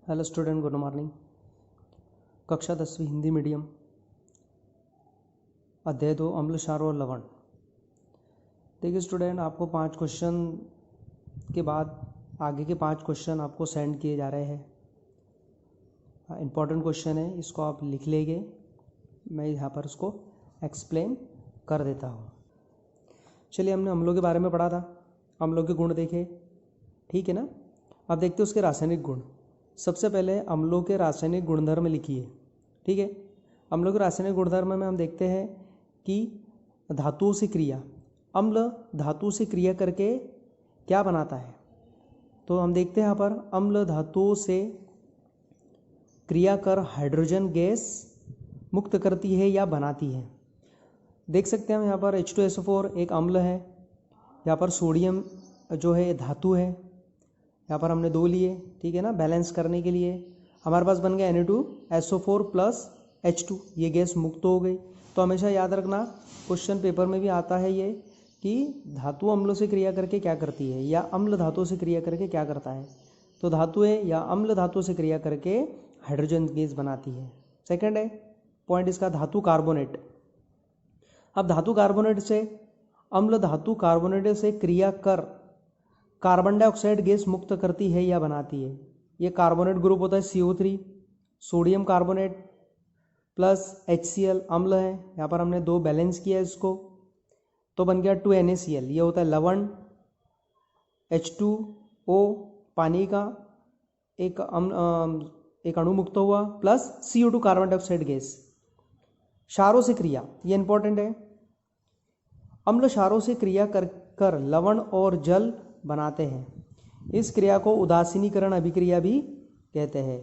Hello student, good morning. कक्षा 10वीं Hindi medium, अध्याय 2 अम्ल, क्षार और लवण। देखिए स्टूडेंट, आपको 5 क्वेश्चन के बाद आगे के 5 क्वेश्चन आपको सेंड किए जा रहे हैं। इम्पॉर्टेंट क्वेश्चन है, इसको आप लिख लेंगे। मैं यहाँ पर उसको एक्सप्लेन कर देता हूँ। चलिए, हमने अम्लों के बारे में पढ़ा था, अम्लों के गुण देखे, ठीक है ना। अब देखते हैं उसके रासायनिक गुण। सबसे पहले अम्लों के रासायनिक गुणधर्म लिखिए, ठीक है। अम्लों के रासायनिक गुणधर्म में हम देखते हैं कि धातुओं से क्रिया, अम्ल धातु से क्रिया करके क्या बनाता है। तो हम देखते हैं यहाँ पर अम्ल धातुओं से क्रिया कर हाइड्रोजन गैस मुक्त करती है या बनाती है। देख सकते हैं हम यहाँ पर H2SO4 एक अम्ल है, यहाँ पर सोडियम जो है धातु है, यहाँ पर हमने 2 लिए, ठीक है ना। बैलेंस करने के लिए हमारे पास बन गया Na2SO4 प्लस H2, ये गैस मुक्त हो गई। तो हमेशा याद रखना, क्वेश्चन पेपर में भी आता है ये कि धातु अम्लों से क्रिया करके क्या करती है, या अम्ल धातु से क्रिया करके क्या करता है। तो धातुएं या अम्ल धातु से क्रिया करके हाइड्रोजन गैस बनाती है। सेकेंड है पॉइंट इसका, धातु कार्बोनेट। अब धातु कार्बोनेट से, अम्ल धातु कार्बोनेट से क्रिया कर कार्बन डाइऑक्साइड गैस मुक्त करती है या बनाती है। ये कार्बोनेट ग्रुप होता है CO3, sodium carbonate plus HCl अम्ल है। यहाँ पर हमने 2 बैलेंस किया इसको, तो बन गया 2NaCl। ये होता है लवण। H2O पानी का एक अणु मुक्त हुआ, plus CO2 carbon dioxide gas. क्षारों से क्रिया, ये इंपॉर्टेंट है। अम्ल क्षारों से क्रिया कर लवण और जल बनाते हैं। इस क्रिया को उदासीनीकरण अभिक्रिया भी कहते हैं,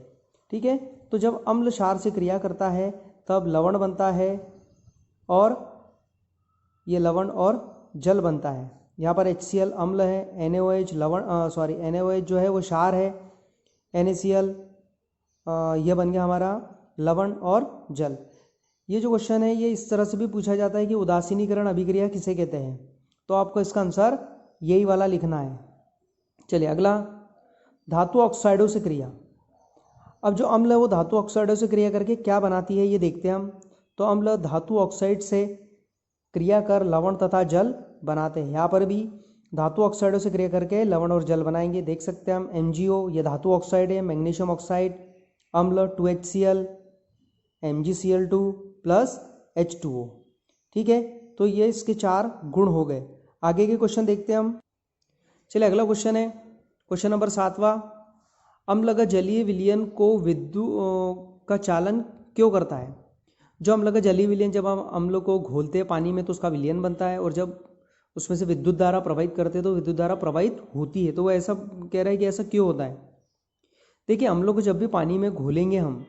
ठीक है। तो जब अम्ल क्षार से क्रिया करता है तब लवण बनता है और ये लवण और जल बनता है। यहाँ पर HCl अम्ल है, NaOH NaOH जो है वो क्षार है, NaCl यह बन गया हमारा लवण और जल। ये जो क्वेश्चन है ये इस तरह से भी पूछा जाता है कि उदासीनीकरण अभिक्रिया किसे कहते हैं, तो आपको इसका आंसर यही वाला लिखना है। चलिए अगला, धातु ऑक्साइडों से क्रिया। अब जो अम्ल है वो धातु ऑक्साइडों से क्रिया करके क्या बनाती है ये देखते हैं हम। तो अम्ल धातु ऑक्साइड से क्रिया कर लवण तथा जल बनाते हैं। यहाँ पर भी धातु ऑक्साइडों से क्रिया करके लवण और जल बनाएंगे। देख सकते हैं हम MgO, ये धातु ऑक्साइड है, मैग्नीशियम ऑक्साइड, अम्ल 2HCl, MgCl2 प्लस H2O, ठीक है। तो ये इसके 4 गुण हो गए। आगे के क्वेश्चन देखते हैं हम। चलिए अगला क्वेश्चन है क्वेश्चन नंबर 7वां। अम्ल का जलीय विलयन को विद्युत का चालन क्यों करता है। जो अम्ल का जलीय विलयन, जब हम अम्ल को घोलते हैं पानी में तो उसका विलयन बनता है, और जब उसमें से विद्युत धारा प्रवाहित करते हैं तो विद्युत धारा प्रवाहित होती है। तो वो ऐसा कह रहा है कि ऐसा क्यों होता है। देखिए, अम्लों को जब भी पानी में घोलेंगे हम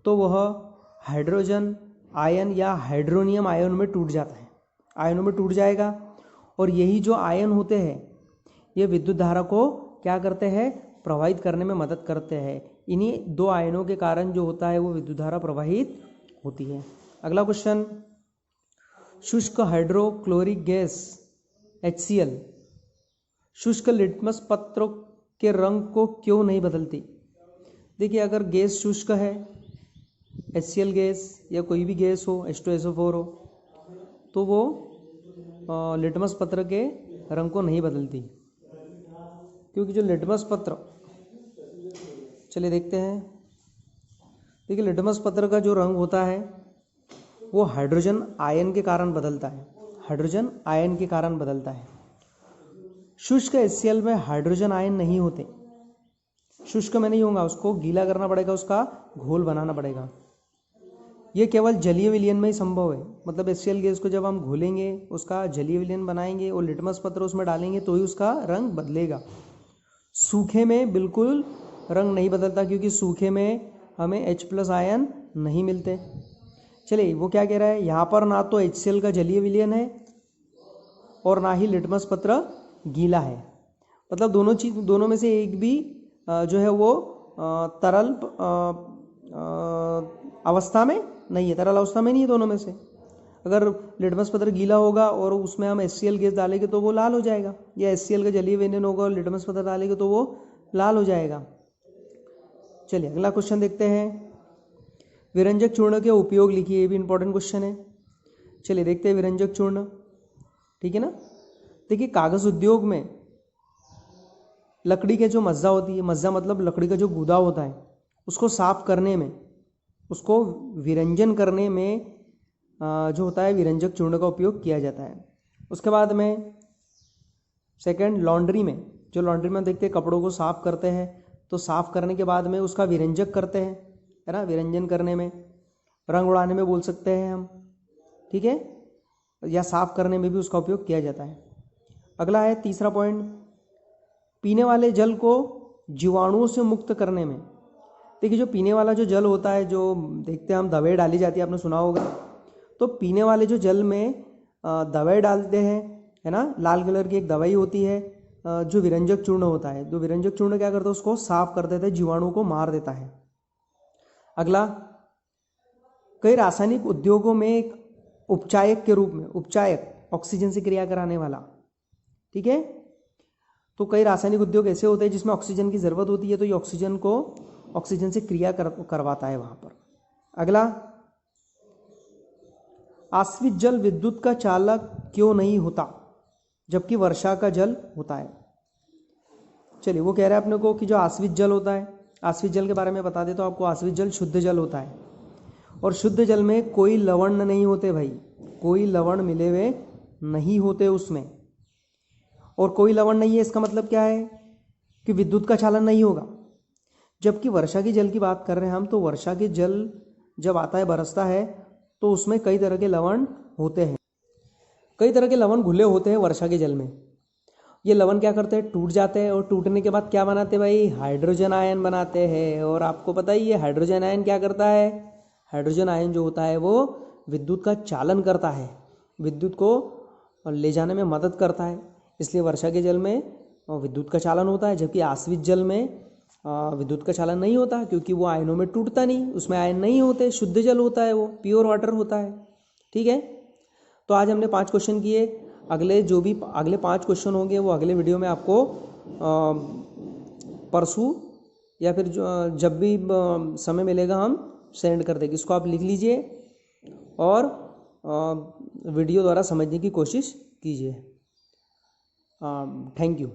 तो वह हाइड्रोजन आयन या हाइड्रोनियम आयन में टूट जाता है, आयनों में टूट जाएगा। और यही जो आयन होते हैं ये विद्युत धारा को क्या करते हैं, प्रवाहित करने में मदद करते हैं। इन्हीं 2 आयनों के कारण जो होता है वो विद्युत धारा प्रवाहित होती है। अगला क्वेश्चन, शुष्क हाइड्रोक्लोरिक गैस HCl शुष्क लिटमस पत्र के रंग को क्यों नहीं बदलती। देखिए, अगर गैस शुष्क है, HCl गैस या कोई भी गैस हो, H2SO4 हो, तो वो लिटमस पत्र के रंग को नहीं बदलती, क्योंकि जो लिटमस पत्र, चलिए देखते हैं। देखिए, लिटमस पत्र का जो रंग होता है वो हाइड्रोजन आयन के कारण बदलता है, हाइड्रोजन आयन के कारण बदलता है। शुष्क HCl में हाइड्रोजन आयन नहीं होते, शुष्क में नहीं होगा, उसको गीला करना पड़ेगा, उसका घोल बनाना पड़ेगा। ये केवल जलीय विलयन में ही संभव है। मतलब HCl गैस को जब हम घोलेंगे, उसका जलीय विलयन बनाएंगे और लिटमस पत्र उसमें डालेंगे तो ही उसका रंग बदलेगा। सूखे में बिल्कुल रंग नहीं बदलता, क्योंकि सूखे में हमें H+ आयन नहीं मिलते। चलिए, वो क्या कह रहा है यहाँ पर, ना तो HCl का जलीय विलयन है और ना ही लिटमस पत्र गीला है। मतलब दोनों में से एक भी जो है वो तरल अवस्था में नहीं है, तरल अवस्था में नहीं है दोनों में से। अगर लिटमस पत्र गीला होगा और उसमें हम HCl गैस डालेंगे तो वो लाल हो जाएगा, या HCl का जलीय विलयन होगा और लिटमस पत्र डालेंगे तो वो लाल हो जाएगा। चलिए अगला क्वेश्चन देखते हैं। विरंजक चूर्ण के उपयोग लिखिए, ये भी इंपॉर्टेंट क्वेश्चन है। चलिए देखते हैं विरंजक चूर्ण, ठीक है ना। देखिए कागज़ उद्योग में लकड़ी के जो मज्जा होती है, मज्जा मतलब लकड़ी का जो गूदा होता है, उसको साफ करने में, उसको विरंजन करने में जो होता है विरंजक चूर्ण का उपयोग किया जाता है। उसके बाद में सेकंड, लॉन्ड्री में, जो लॉन्ड्री में देखते हैं कपड़ों को साफ करते हैं, तो साफ करने के बाद में उसका विरंजक करते हैं, है ना। विरंजन करने में, रंग उड़ाने में बोल सकते हैं हम, ठीक है, या साफ करने में भी उसका उपयोग किया जाता है। अगला है तीसरा पॉइंट, पीने वाले जल को जीवाणुओं से मुक्त करने में। देखिए जो पीने वाला जो जल होता है, जो देखते हैं हम दवाई डाली जाती है, आपने सुना होगा, तो पीने वाले जो जल में दवाई डालते हैं, है ना, लाल कलर की एक दवाई होती है जो विरंजक चूर्ण होता है। जो विरंजक चूर्ण क्या करता है, उसको साफ कर देता है, जीवाणुओं को मार देता है। अगला, कई रासायनिक उद्योगों में एक उपचायक के रूप में, उपचायक ऑक्सीजन से क्रिया कराने वाला, ठीक है, तो कई रासायनिक उद्योग ऐसे होते हैं जिसमें ऑक्सीजन की ज़रूरत होती है, तो ये ऑक्सीजन को ऑक्सीजन से क्रिया करवाता है वहाँ पर। अगला, आश्रित जल विद्युत का चालक क्यों नहीं होता जबकि वर्षा का जल होता है। चलिए वो कह रहा है अपने को कि जो आश्रित जल होता है, आश्रित जल के बारे में बता देता हूँ आपको। आश्रित जल शुद्ध जल होता है, और शुद्ध जल में कोई लवण नहीं होते भाई, कोई लवण मिले हुए नहीं होते उसमें। और कोई लवण नहीं है इसका मतलब क्या है कि विद्युत का चालन नहीं होगा। जबकि वर्षा के जल की बात कर रहे हैं हम, तो वर्षा के जल जब आता है, बरसता है, तो उसमें कई तरह के लवण होते हैं, कई तरह के लवण घुले होते हैं वर्षा के जल में। ये लवण क्या करते हैं, टूट जाते हैं, और टूटने के बाद क्या बनाते हैं भाई, हाइड्रोजन आयन बनाते हैं। और आपको पता ही है हाइड्रोजन आयन क्या करता है, हाइड्रोजन आयन जो होता है वो विद्युत का चालन करता है, विद्युत को ले जाने में मदद करता है। इसलिए वर्षा के जल में विद्युत का चालन होता है, जबकि आश्रित जल में विद्युत का चालन नहीं होता, क्योंकि वो आयनों में टूटता नहीं, उसमें आयन नहीं होते, शुद्ध जल होता है, वो प्योर वाटर होता है, ठीक है। तो आज हमने 5 क्वेश्चन किए। अगले जो भी अगले 5 क्वेश्चन होंगे वो अगले वीडियो में आपको परसों या फिर जब भी समय मिलेगा हम सेंड कर देंगे। इसको आप लिख लीजिए और वीडियो द्वारा समझने की कोशिश कीजिए। Thank you.